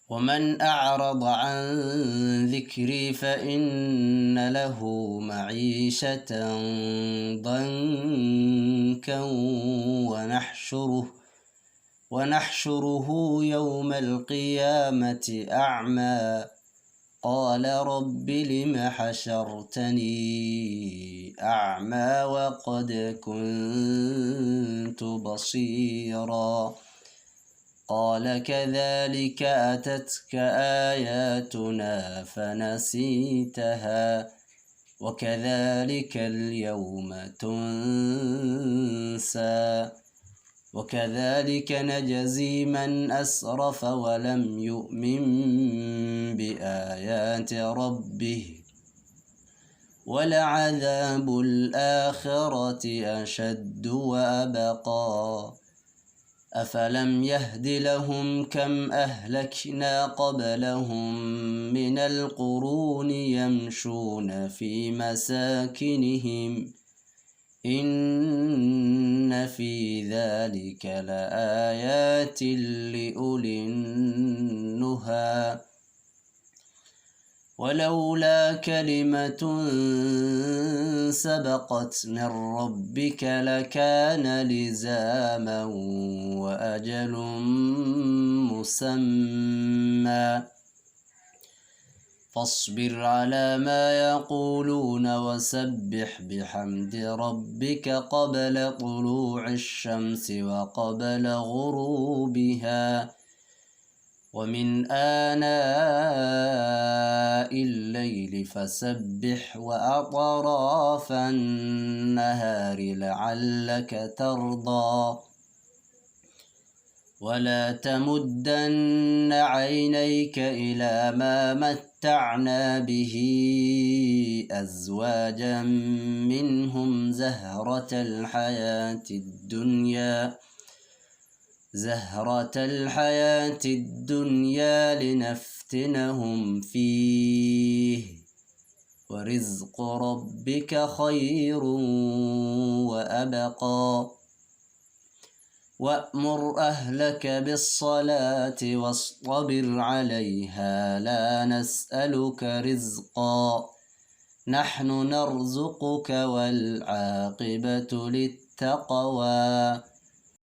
ومن أعرض عن ذكري فإن له معيشة ضنكا ونحشره يوم القيامة أعمى قال رب لم حشرتني أعمى وقد كنت بصيرا قال كذلك أتتك آياتنا فنسيتها وكذلك اليوم تنسى وكذلك نجزي من أسرف ولم يؤمن بآيات ربه ولعذاب الآخرة أشد وأبقى أفلم يهد لهم كم أهلكنا قبلهم من القرون يمشون في مساكنهم إن في ذلك لآيات لأولي النهى ولولا كلمة سبقت من ربك لكان لزاما وأجل مسمى فاصبر على ما يقولون وسبح بحمد ربك قبل طلوع الشمس وقبل غروبها ومن آناء الليل فسبح وأطراف النهار لعلك ترضى ولا تمدن عينيك إلى ما متعنا به أزواجا منهم زهرة الحياة الدنيا لنفتنهم فيه ورزق ربك خير وأبقى وأمر أهلك بالصلاة واصطبر عليها لا نسألك رزقا نحن نرزقك والعاقبة للتقوى